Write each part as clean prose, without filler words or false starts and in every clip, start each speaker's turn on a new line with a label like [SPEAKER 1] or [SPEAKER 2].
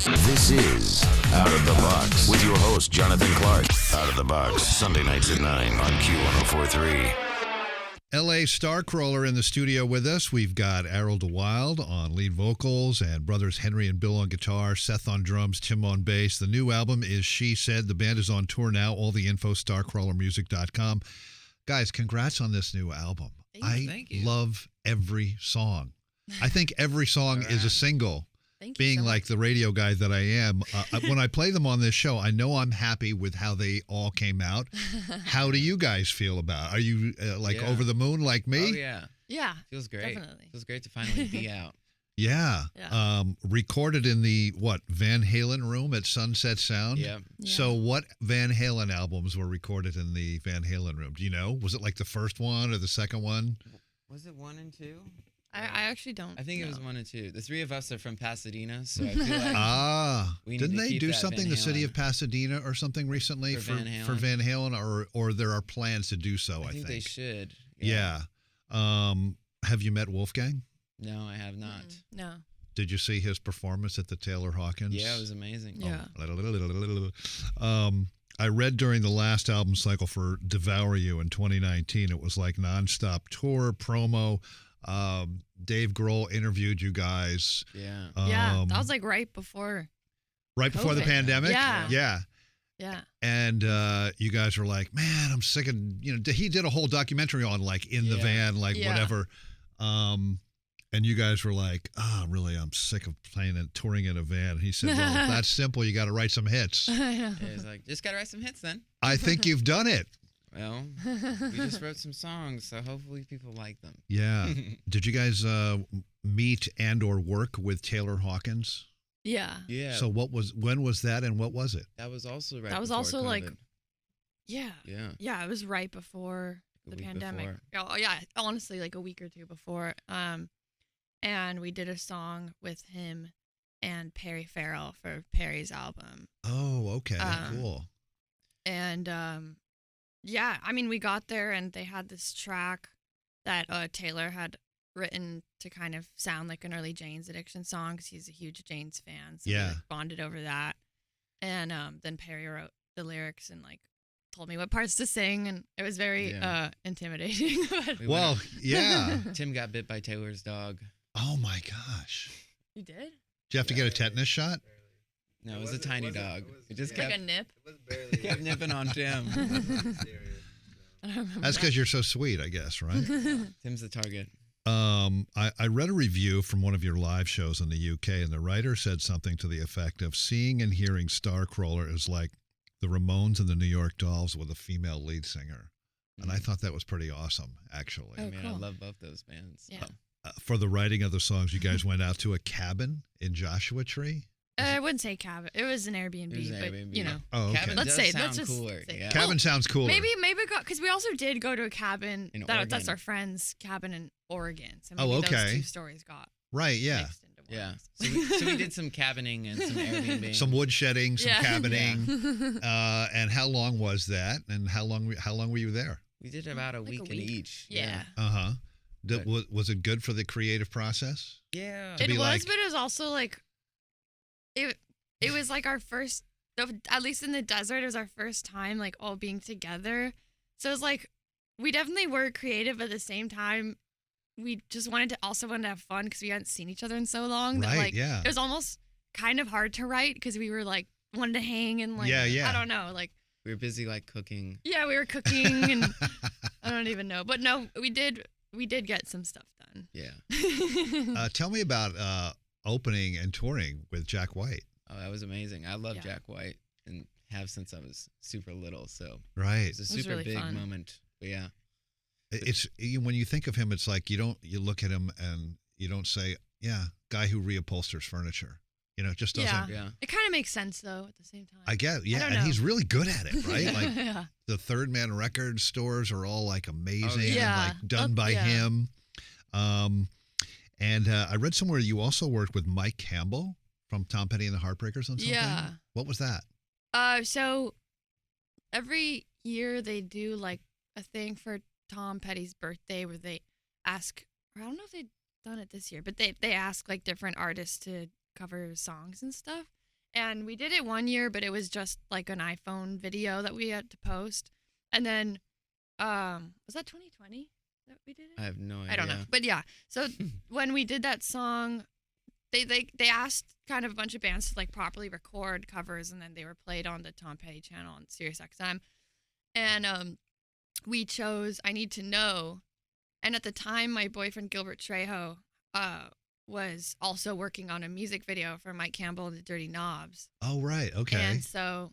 [SPEAKER 1] This is Out of the Box with your host, Jonathan Clark. Out of the Box, Sunday nights at 9 on Q1043.
[SPEAKER 2] LA Starcrawler in the studio with us. We've got Errol DeWild on lead vocals and brothers Henry and Bill on guitar, Seth on drums, Tim on bass. The new album is She Said. The band is on tour now. All the info, starcrawlermusic.com. Guys, congrats on this new album.
[SPEAKER 3] Thank you.
[SPEAKER 2] Love every song. I think every song is a single. Being like the radio guy that I am, when I play them on this show, I know I'm happy with how they all came out. How do you guys feel about it? Are you over the moon like me?
[SPEAKER 3] Oh, yeah.
[SPEAKER 4] Yeah.
[SPEAKER 3] Feels great.
[SPEAKER 4] Definitely.
[SPEAKER 3] Feels great to finally be out.
[SPEAKER 2] Yeah. Recorded in the, Van Halen room at Sunset Sound?
[SPEAKER 3] Yeah.
[SPEAKER 2] So what Van Halen albums were recorded in the Van Halen room? Do you know? Was it like the first one or the second one?
[SPEAKER 3] Was it 1 and 2?
[SPEAKER 4] I actually don't
[SPEAKER 3] I think
[SPEAKER 4] know.
[SPEAKER 3] it was 1 and 2. The three of us are from Pasadena, so I feel like we need
[SPEAKER 2] didn't
[SPEAKER 3] to
[SPEAKER 2] they
[SPEAKER 3] keep
[SPEAKER 2] do
[SPEAKER 3] that
[SPEAKER 2] something,
[SPEAKER 3] Van
[SPEAKER 2] the city
[SPEAKER 3] Halen.
[SPEAKER 2] of Pasadena or something recently
[SPEAKER 3] For
[SPEAKER 2] Van Halen, or there are plans to do so, I
[SPEAKER 3] think they should.
[SPEAKER 2] Yeah. Have you met Wolfgang?
[SPEAKER 3] No, I have not.
[SPEAKER 4] No.
[SPEAKER 2] Did you see his performance at the Taylor Hawkins?
[SPEAKER 3] Yeah, it was amazing.
[SPEAKER 4] Yeah.
[SPEAKER 2] I read during the last album cycle for Devour You in 2019, it was like nonstop tour, promo. Dave Grohl interviewed you guys.
[SPEAKER 3] Yeah.
[SPEAKER 4] Yeah, that was like right before
[SPEAKER 2] the
[SPEAKER 4] COVID.
[SPEAKER 2] pandemic.
[SPEAKER 4] Yeah.
[SPEAKER 2] And you guys were like, man, I'm sick of, he did a whole documentary on in the van, whatever. And you guys were like, really, I'm sick of playing and touring in a van. And he said, well, that's simple. You got to write some hits.
[SPEAKER 3] Yeah, he's like, just got to write some hits then.
[SPEAKER 2] I think you've done it.
[SPEAKER 3] Well, we just wrote some songs, so hopefully people like them.
[SPEAKER 2] Yeah. Did you guys meet and or work with Taylor Hawkins?
[SPEAKER 4] Yeah.
[SPEAKER 3] Yeah.
[SPEAKER 2] So when was that and what was it?
[SPEAKER 3] That was also right
[SPEAKER 4] That was
[SPEAKER 3] before
[SPEAKER 4] also
[SPEAKER 3] COVID.
[SPEAKER 4] Yeah. Yeah, it was right before the pandemic.
[SPEAKER 3] Before.
[SPEAKER 4] Oh, yeah, honestly, like a week or two before. And we did a song with him and Perry Farrell for Perry's album.
[SPEAKER 2] Oh, okay. Cool.
[SPEAKER 4] And yeah, I mean, we got there and they had this track that Taylor had written to kind of sound like an early Jane's Addiction song because he's a huge Jane's fan. So we bonded over that. And then Perry wrote the lyrics and told me what parts to sing, and it was very intimidating.
[SPEAKER 3] Tim got bit by Taylor's dog.
[SPEAKER 2] Oh my gosh.
[SPEAKER 4] You did?
[SPEAKER 2] Did you have to get a tetanus shot?
[SPEAKER 3] No, it was a tiny dog. It just kept
[SPEAKER 4] like a nip.
[SPEAKER 3] It was barely kept nipping on Tim.
[SPEAKER 2] That's because you're so sweet, I guess, right?
[SPEAKER 3] Tim's the target.
[SPEAKER 2] I read a review from one of your live shows in the UK, and the writer said something to the effect of seeing and hearing Starcrawler is like the Ramones and the New York Dolls with a female lead singer. And I thought that was pretty awesome, actually.
[SPEAKER 4] Oh,
[SPEAKER 3] I love both those bands.
[SPEAKER 4] Yeah.
[SPEAKER 2] For the writing of the songs, you guys went out to a cabin in Joshua Tree?
[SPEAKER 4] I wouldn't say cabin. It was an Airbnb, but
[SPEAKER 2] Oh, okay.
[SPEAKER 3] Cabin
[SPEAKER 4] let's
[SPEAKER 3] does
[SPEAKER 4] say
[SPEAKER 3] sound cooler.
[SPEAKER 4] Say,
[SPEAKER 3] Yeah.
[SPEAKER 2] Cabin sounds cooler.
[SPEAKER 4] Maybe because we also did go to a cabin
[SPEAKER 3] in
[SPEAKER 4] that's
[SPEAKER 3] Oregon.
[SPEAKER 4] our friend's cabin in Oregon. So
[SPEAKER 2] Oh,
[SPEAKER 4] maybe
[SPEAKER 2] okay.
[SPEAKER 4] those two stories got
[SPEAKER 2] Right, yeah.
[SPEAKER 4] mixed into one.
[SPEAKER 3] Yeah. So we did some cabining and some Airbnb.
[SPEAKER 2] Some wood shedding, some
[SPEAKER 4] Yeah.
[SPEAKER 2] cabining. And how long was that? And how long were you there?
[SPEAKER 3] We did about a week in each.
[SPEAKER 4] Yeah.
[SPEAKER 2] Uh-huh. Was it good for the creative process?
[SPEAKER 3] Yeah.
[SPEAKER 2] To
[SPEAKER 4] It
[SPEAKER 2] be
[SPEAKER 4] was,
[SPEAKER 2] like-
[SPEAKER 4] but it was also it was like our first, at least in the desert, it was our first time all being together. So it was we definitely were creative, but at the same time, we just wanted to have fun because we hadn't seen each other in so long.
[SPEAKER 2] Right,
[SPEAKER 4] That
[SPEAKER 2] yeah.
[SPEAKER 4] it was almost kind of hard to write because we were wanted to hang and
[SPEAKER 2] Yeah.
[SPEAKER 4] I don't know,
[SPEAKER 3] We were busy cooking.
[SPEAKER 4] yeah, we were cooking and I don't even know. But no, we did get some stuff done.
[SPEAKER 3] Yeah.
[SPEAKER 2] Tell me about opening and touring with Jack White.
[SPEAKER 3] Oh, that was amazing. I love Jack White and have since I was super little. So
[SPEAKER 2] Right.
[SPEAKER 3] it's a super
[SPEAKER 4] really
[SPEAKER 3] big
[SPEAKER 4] fun.
[SPEAKER 3] moment. But yeah.
[SPEAKER 2] It's when you think of him, it's like you look at him and you don't say, yeah, guy who reupholsters furniture. It just doesn't.
[SPEAKER 3] Yeah.
[SPEAKER 4] It kind of makes sense though at the same time.
[SPEAKER 2] I get, yeah,
[SPEAKER 4] don't
[SPEAKER 2] and
[SPEAKER 4] know.
[SPEAKER 2] he's really good at it, right?
[SPEAKER 4] Yeah.
[SPEAKER 2] The Third Man record stores are all amazing,
[SPEAKER 4] yeah.
[SPEAKER 2] and done by
[SPEAKER 4] Yeah.
[SPEAKER 2] him. And I read somewhere you also worked with Mike Campbell from Tom Petty and the Heartbreakers on something.
[SPEAKER 4] Yeah.
[SPEAKER 2] What was that?
[SPEAKER 4] So every year they do a thing for Tom Petty's birthday where they ask, or I don't know if they've done it this year, but they ask different artists to cover songs and stuff. And we did it one year, but it was just like an iPhone video that we had to post. And then, was that 2020 that we did it?
[SPEAKER 3] I have no idea.
[SPEAKER 4] I don't know. But yeah, so when we did that song, they asked kind of a bunch of bands to like properly record covers, and then they were played on the Tom Petty channel on Sirius XM. And we chose I Need to Know. And at the time, my boyfriend Gilbert Trejo was also working on a music video for Mike Campbell and the Dirty Knobs.
[SPEAKER 2] Oh, right. Okay.
[SPEAKER 4] And so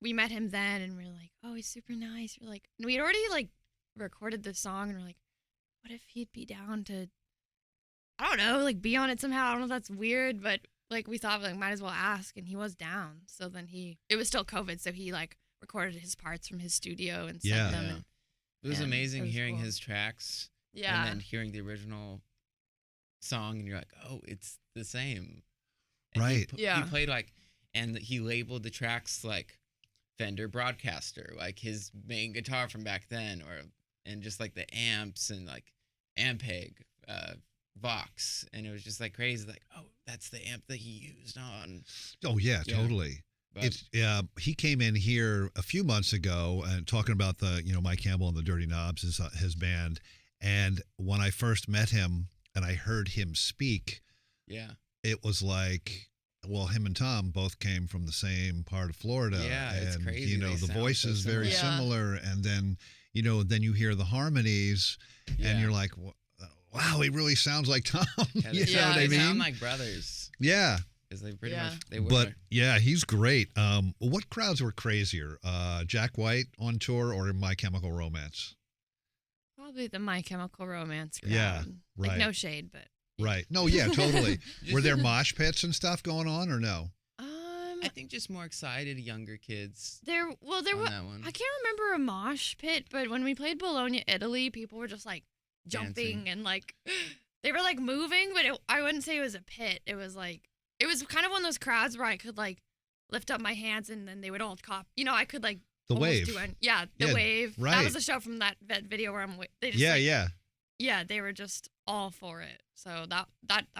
[SPEAKER 4] we met him then, and we are like, oh, he's super nice. We're like, and we had already like recorded the song, and we're like, what if he'd be down to, I don't know, like be on it somehow. I don't know if that's weird, but like we thought like might as well ask, and he was down. So then it was still COVID, so he like recorded his parts from his studio and sent them.
[SPEAKER 3] Yeah.
[SPEAKER 4] And,
[SPEAKER 3] It was amazing
[SPEAKER 4] it was
[SPEAKER 3] hearing
[SPEAKER 4] cool.
[SPEAKER 3] his tracks.
[SPEAKER 4] Yeah.
[SPEAKER 3] And then hearing the original song, and you're like, oh, it's the same. And
[SPEAKER 2] Right.
[SPEAKER 3] He played like, and he labeled the tracks like Fender Broadcaster, like his main guitar from back then, and just like the amps and like Ampeg, Vox, and it was just like crazy, like, oh, that's the amp that he used on.
[SPEAKER 2] Oh, yeah, totally.
[SPEAKER 3] But
[SPEAKER 2] It's he came in here a few months ago and talking about the Mike Campbell and the Dirty Knobs, his band, and when I first met him and I heard him speak, it was like, well, him and Tom both came from the same part of Florida, and
[SPEAKER 3] it's crazy. They
[SPEAKER 2] the
[SPEAKER 3] sound
[SPEAKER 2] voice
[SPEAKER 3] so
[SPEAKER 2] is very similar, and then then you hear the harmonies, and you're like, wow, he really sounds like Tom. You know what I
[SPEAKER 3] they
[SPEAKER 2] mean?
[SPEAKER 3] sound like brothers.
[SPEAKER 2] Yeah.
[SPEAKER 3] Because they pretty much they were.
[SPEAKER 2] But yeah, he's great. What crowds were crazier, Jack White on tour or My Chemical Romance?
[SPEAKER 4] Probably the My Chemical Romance crowd.
[SPEAKER 2] Yeah,
[SPEAKER 4] Like
[SPEAKER 2] right.
[SPEAKER 4] no shade, but
[SPEAKER 2] Right. No, yeah, totally. Were there mosh pits and stuff going on or no?
[SPEAKER 3] I think just more excited younger kids.
[SPEAKER 4] There was.
[SPEAKER 3] That one.
[SPEAKER 4] I can't remember a mosh pit, but when we played Bologna, Italy, people were just like jumping and like they were like moving, but I wouldn't say it was a pit. It was kind of one of those crowds where I could like lift up my hands and then they would all cop. I could like
[SPEAKER 2] the
[SPEAKER 4] almost
[SPEAKER 2] wave.
[SPEAKER 4] The wave.
[SPEAKER 2] Right.
[SPEAKER 4] That was a show from that video where they just yeah, they were just all for it. So that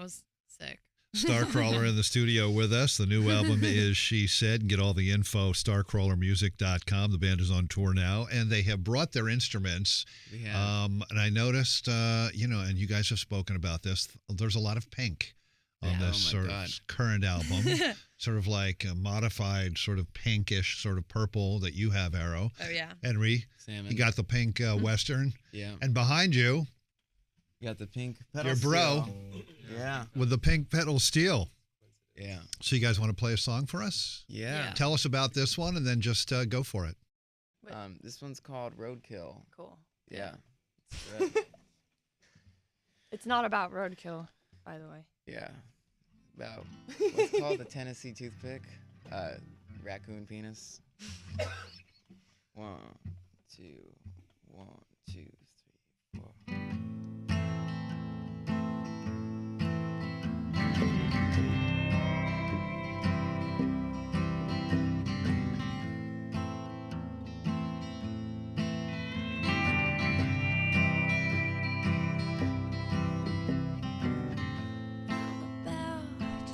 [SPEAKER 4] was sick.
[SPEAKER 2] Starcrawler in the studio with us. The new album is She Said. Get all the info, starcrawlermusic.com. The band is on tour now, and they have brought their instruments. And I noticed, and you guys have spoken about this, there's a lot of pink on this current album. Sort of like a modified, sort of pinkish, sort of purple that you have, Arrow.
[SPEAKER 4] Oh, yeah.
[SPEAKER 2] Henry,
[SPEAKER 3] Salmon.
[SPEAKER 2] you got the pink Western.
[SPEAKER 3] Yeah.
[SPEAKER 2] And behind you,
[SPEAKER 3] You got the pink pedal
[SPEAKER 2] your bro.
[SPEAKER 3] steel. Yeah.
[SPEAKER 2] With the pink pedal steel.
[SPEAKER 3] Yeah.
[SPEAKER 2] So you guys want to play a song for us?
[SPEAKER 3] Yeah.
[SPEAKER 2] Tell us about this one and then just go for it.
[SPEAKER 3] This one's called Roadkill.
[SPEAKER 4] Cool.
[SPEAKER 3] Yeah.
[SPEAKER 4] It's not about roadkill, by the way.
[SPEAKER 3] Yeah. About what's it called, the Tennessee toothpick? Raccoon penis. 1, 2, 1, 2, 3, 4.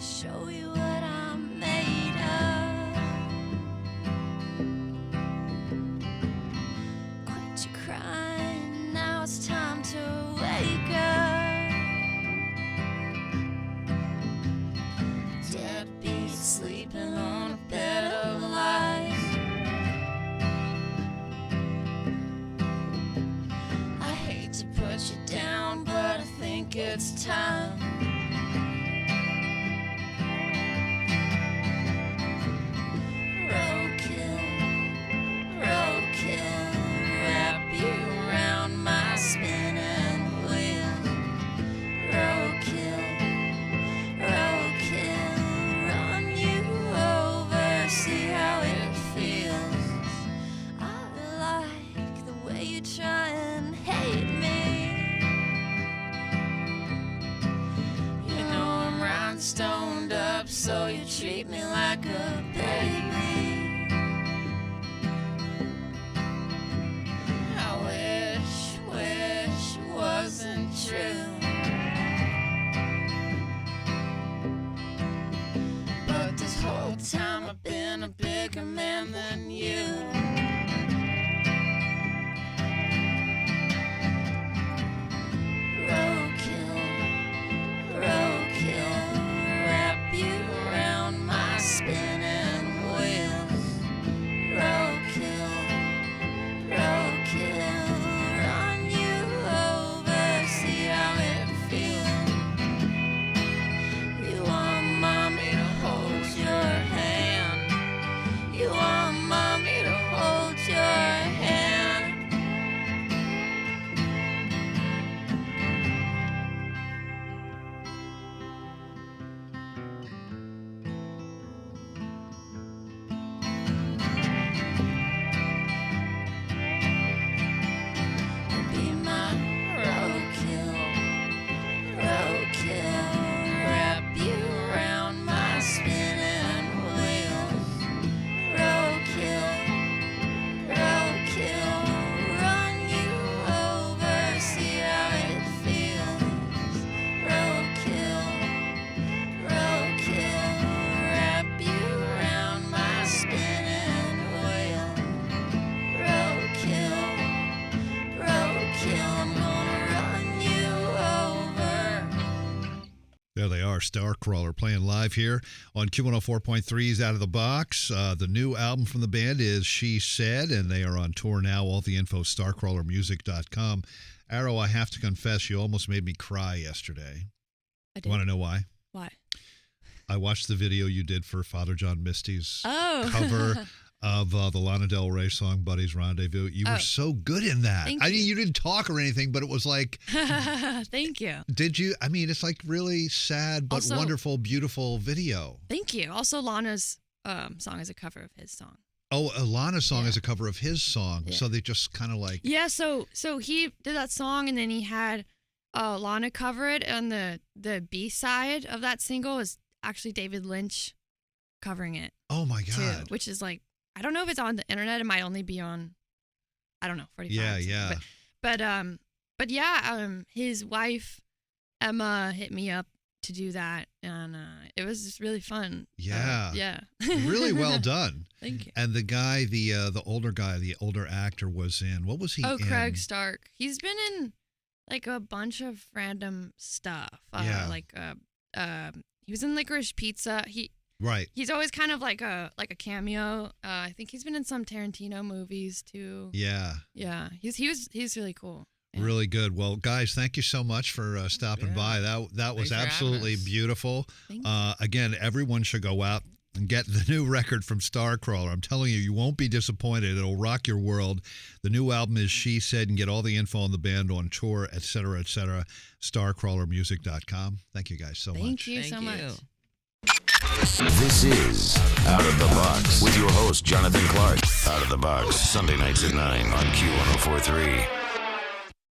[SPEAKER 5] Show you what I'm made of. Quit your crying, now it's time to wake up. Deadbeat sleeping on a bed of lies. I hate to put you down, but I think it's time. Stoned up, so you treat me like a baby. I wish it wasn't true. But this whole time a bigger man than you. Roadkill, roadkill, wrap you around my spinning wheels. Roadkill, roadkill, run you over, see how it feels. You want mommy to hold your hand. You want mommy to hold your hand. Be my roadkill, roadkill, wrap you around my spinning wheels. Roadkill, roadkill, run you over, see how it feels. Roadkill, roadkill, wrap you around my spinning wheels. Roadkill, roadkill, I'm gonna run you over.
[SPEAKER 2] There they are, Starcrawler playing live here on Q104.3's Out of the Box. The new album from the band is She Said, and they are on tour now. All the info, starcrawlermusic.com. Arrow, I have to confess, you almost made me cry yesterday.
[SPEAKER 4] I did.
[SPEAKER 2] Want to know why?
[SPEAKER 4] Why?
[SPEAKER 2] I watched the video you did for Father John Misty's
[SPEAKER 4] Oh.
[SPEAKER 2] cover of the Lana Del Rey song Buddy's Rendezvous. You were
[SPEAKER 4] Oh.
[SPEAKER 2] so good in that.
[SPEAKER 4] Thank
[SPEAKER 2] I mean,
[SPEAKER 4] you.
[SPEAKER 2] you didn't talk or anything, but it was like,
[SPEAKER 4] Thank you.
[SPEAKER 2] did you? I mean, it's like really sad but
[SPEAKER 4] Also-
[SPEAKER 2] wonderful, beautiful video.
[SPEAKER 4] Thank you. Also, Lana's song is a cover of his song.
[SPEAKER 2] Oh, Lana's song
[SPEAKER 4] Yeah.
[SPEAKER 2] is a cover of his song,
[SPEAKER 4] Yeah.
[SPEAKER 2] so they just kind of like,
[SPEAKER 4] Yeah, so he did that song, and then he had Lana cover it, and the B side of that single is actually David Lynch covering it
[SPEAKER 2] oh my
[SPEAKER 4] too,
[SPEAKER 2] God.
[SPEAKER 4] which is like, I don't know if it's on the internet. It might only be on, I don't know, 45.
[SPEAKER 2] Yeah,
[SPEAKER 4] or something.
[SPEAKER 2] yeah.
[SPEAKER 4] But yeah, his wife Emma hit me up to do that, and it was just really fun.
[SPEAKER 2] Yeah.
[SPEAKER 4] Yeah.
[SPEAKER 2] Really well done.
[SPEAKER 4] Thank you.
[SPEAKER 2] And the guy, the older guy, the older actor was in, what was he
[SPEAKER 4] Oh,
[SPEAKER 2] in?
[SPEAKER 4] Craig Stark. He's been in like a bunch of random stuff.
[SPEAKER 2] Yeah.
[SPEAKER 4] He was in Licorice Pizza.
[SPEAKER 2] Right.
[SPEAKER 4] He's always kind of like a cameo. I think he's been in some Tarantino movies too.
[SPEAKER 2] Yeah.
[SPEAKER 4] Yeah. He's really cool. Yeah.
[SPEAKER 2] Really good. Well, guys, thank you so much for stopping
[SPEAKER 3] Yeah.
[SPEAKER 2] by. That was
[SPEAKER 3] Thanks for having
[SPEAKER 2] absolutely
[SPEAKER 3] us.
[SPEAKER 2] beautiful.
[SPEAKER 4] Thank you.
[SPEAKER 2] Again, everyone should go out and get the new record from Starcrawler. I'm telling you, you won't be disappointed. It'll rock your world. The new album is She Said, and get all the info on the band, on tour, et cetera, starcrawlermusic.com. Thank you guys so much.
[SPEAKER 4] Thank you so
[SPEAKER 3] Thank
[SPEAKER 4] much.
[SPEAKER 3] you.
[SPEAKER 1] This is Out of the Box with your host, Jonathan Clark. Out of the Box, Sunday nights at 9 on Q104.3.